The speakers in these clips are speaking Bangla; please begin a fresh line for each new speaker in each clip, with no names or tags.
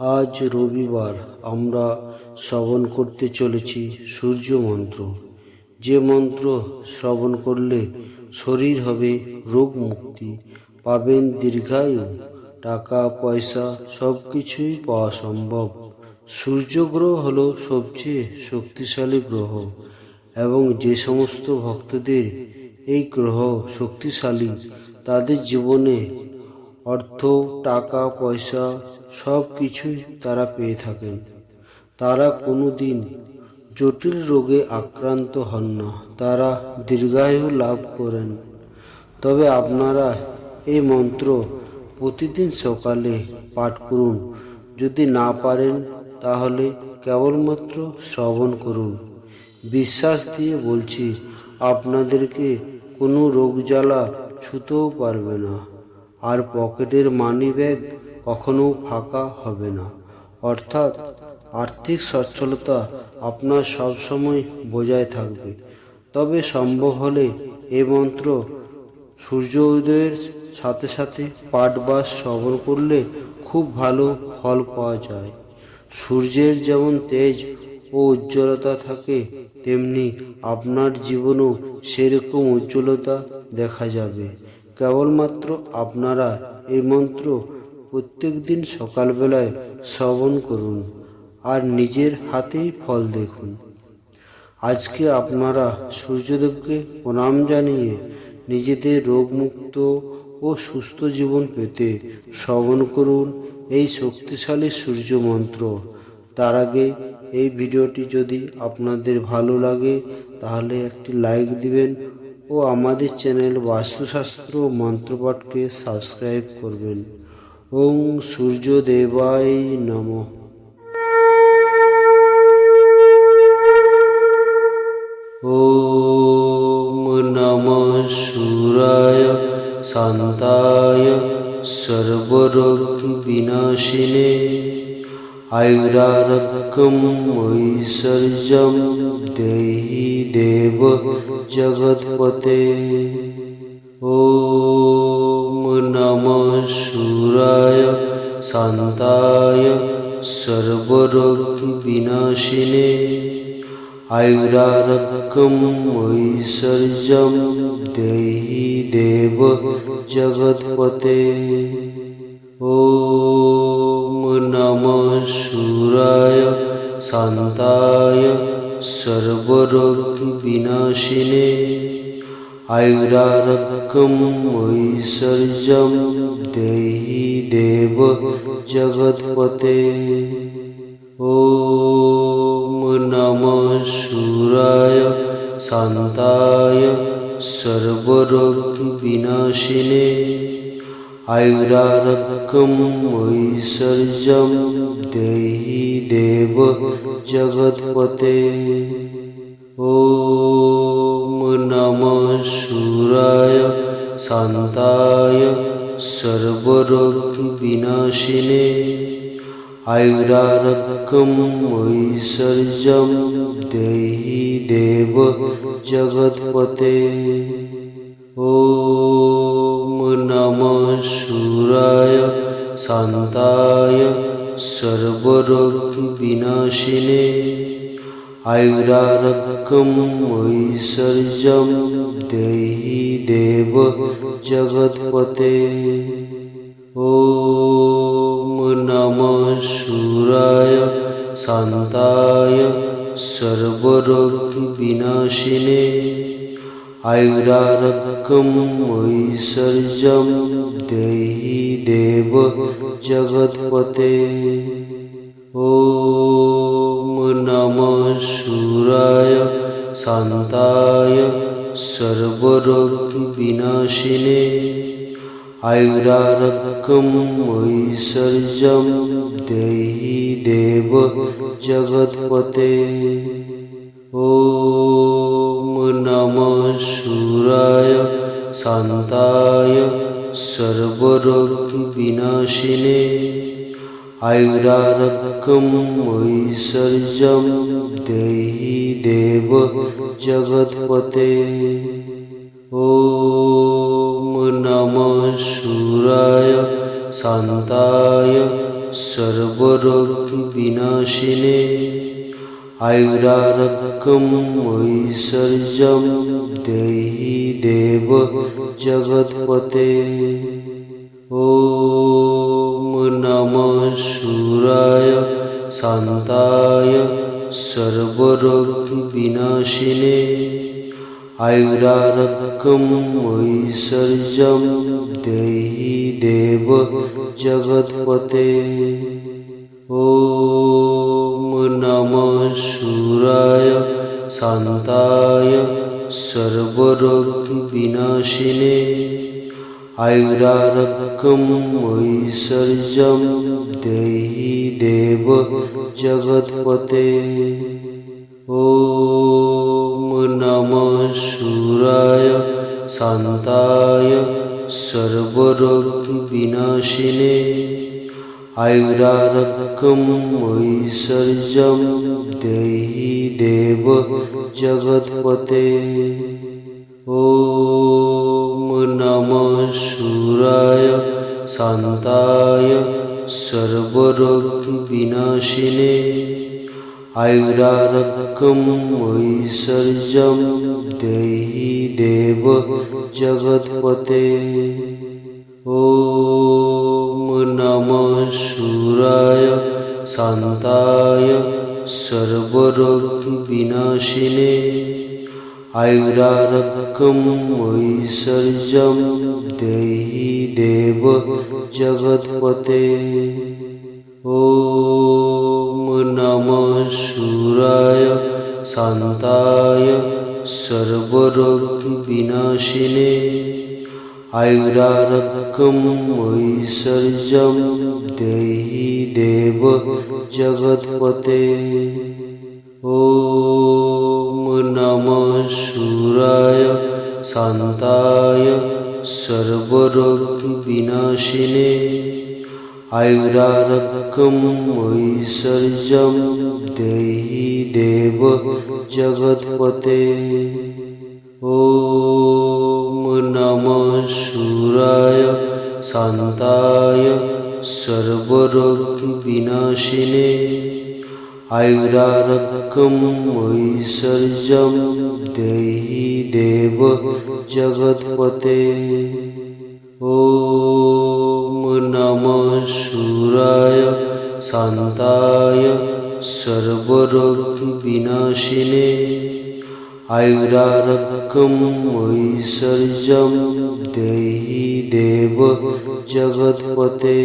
আজ রবিবার আমরা শ্রবণ করতে চলেছি সূর্য মন্ত্র। যে মন্ত্র শ্রবণ করলে শরীর হবে রোগ মুক্তি, পাবেন দীর্ঘায়ু, টাকা পয়সা সব কিছুই পাওয়া সম্ভব। সূর্য গ্রহ হলো সবচেয়ে শক্তিশালী গ্রহ এবং যে সমস্ত ভক্তদের এই গ্রহ শক্তিশালী তাদের জীবনে অর্থ, টাকা পয়সা সব কিছুই তারা পেয়ে থাকেন। তারা কোনো দিন জটিল রোগে আক্রান্ত হন না, তারা দীর্ঘায়ু লাভ করেন। তবে আপনারা এই মন্ত্র প্রতিদিন সকালে পাঠ করুন। যদি না পারেন তাহলে কেবলমাত্র শ্রবণ করুন। বিশ্বাস দিয়ে বলছি, আপনাদেরকে কোনো রোগ জ্বালা ছুঁতেও পারবে না। আর পকেটের মানি ব্যাগ কখনো ফাঁকা হবে না। অর্থাৎ আর্থিক সচ্ছলতা আপনার সবসময় বজায় থাকবে। তবে সম্ভব হলে এই মন্ত্র সূর্য উদয়ের সাথে সাথে পাঠ বা শ্রবণ করলে খুব ভালো ফল পাওয়া যায়। সূর্যের যেমন তেজ ও উজ্জ্বলতা থাকে, তেমনি আপনার জীবনেও সেরকম উজ্জ্বলতা দেখা যাবে। কেবলমাত্র আপনারা এই মন্ত্র প্রত্যেক দিন সকালবেলায় শ্রবণ করুন আর নিজের হাতেই ফল দেখুন। আজকে আপনারা সূর্যদেবকে প্রণাম জানিয়ে নিজেদের রোগমুক্ত ও সুস্থ জীবন পেতে শ্রবণ করুন এই শক্তিশালী সূর্য মন্ত্র। তার আগে এই ভিডিওটি যদি আপনাদের ভালো লাগে তাহলে একটি লাইক দিবেন ও আমাদের চ্যানেল বাস্তুশাস্ত্র মন্ত্রপাঠকে সাবস্ক্রাইব করবেন। ওং সূর্যদেবায় নমঃ। ওম নমঃ সূরায় শান্তায় সর্বরোগ বিনাশিনে আয়ুরারোগ্যম ঐশ্বর্যম দেহি দেব জগৎপতে। ওম নমঃ সূরায় শান্তায় সর্বরোগ বিনাশিনে আয়ুরারোগ্যম ঐশ্বর্যম দেহি দেব জগৎপতে। ওম নমঃ সূরায় শান্তায় সর্বরোগ বিনাশিনে আয়ুরারোগ্যম ঐশ্বর্যম দেহি দেব জগৎপতে। ওম নমঃ সূরায় শান্তায় সর্বরোগ বিনাশিনে আয়ুরারোগ্যম ঐশ্বর্যম দেহি দেব জগৎপতে। ওম নমঃ সূরায় শান্তায় সর্বরোগ বিনাশিনে আয়ুরারোগ্যম ঐশ্বর্যম দেহি দেব জগৎপতে। ওম নমঃ সূরায় শান্তায় সর্বরোগ বিনাশিনে আয়ুরারোগ্যম ঐশ্বর্যম দেহি দেব জগৎপতে। ওম নমঃ সূরায় শান্তায় সর্বরোগ বিনাশিনে আয়ুরারোগ্যম ঐশ্বর্যম দেহি দেব জগৎপতে। ওম নমঃ সূরায় শান্তায় সর্বরোগ বিনাশিনে আয়ুরারোগ্যম ঐশ্বর্যম দেহি দেব জগৎপতে। ওম নমঃ সূরায় শান্তায় সর্বরোগ বিনাশিনে আয়ুরারোগ্যম ঐশ্বর্যম দেহি দেব জগৎপতে। ওম নমঃ সূরায় শান্তায় सर्वरोगविनाशिने आयुरारोग्यम् ऐश्वर्यं देहि देव जगत्पते। ॐ नमः शूराय शान्ताय सर्वरोगविनाशिने आयुरारोग्यम् ऐश्वर्यं देहि देव जगत्पते। ॐ नमः शूराय शान्ताय सर्वरोगविनाशिने आयुरारोग्यम् ऐश्वर्यं देहि देव जगत्पते। ॐ नमः शूराय शान्ताय सर्वरोगविनाशिने आयुरारोग्यम् ऐश्वर्यं देहि देव जगत्पते। ॐ नमः शूराय शान्ताय सर्वरोगविनाशिने आयुरारोग्यम् ऐश्वर्यं देहि देव जगत्पते। ॐ नमः शूराय शान्ताय सर्वरोगविनाशिने आयुरारोग्यम् ऐश्वर्यं देहि देव जगत्पते। ॐ नमः शूराय शान्ताय सर्वरोगविनाशिने आयुरारोग्यम् ऐश्वर्यं देहि देव जगत्पते। ॐ नमः शूराय शान्ताय सर्वरोगविनाशिने आयुरारोग्यम् ऐश्वर्यं देहि देव जगत्पते। ॐ नमः शूराय शान्ताय सर्वरोगविनाशिने आयुरारोग्यम् ऐश्वर्यं देहि देव जगत्पते। ॐ नमः शूराय शान्ताय सर्वरोगविनाशिने आयुरारोग्यम् ऐश्वर्यं देहि देव जगत्पते।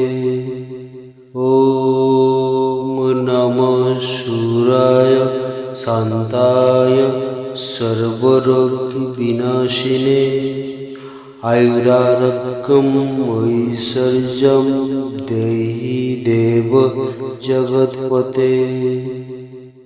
ॐ नमः शूराय शान्ताय सर्वरोगविनाशिने आयुरारोग्यम् ऐश्वर्यं देहि देव जगत्पते।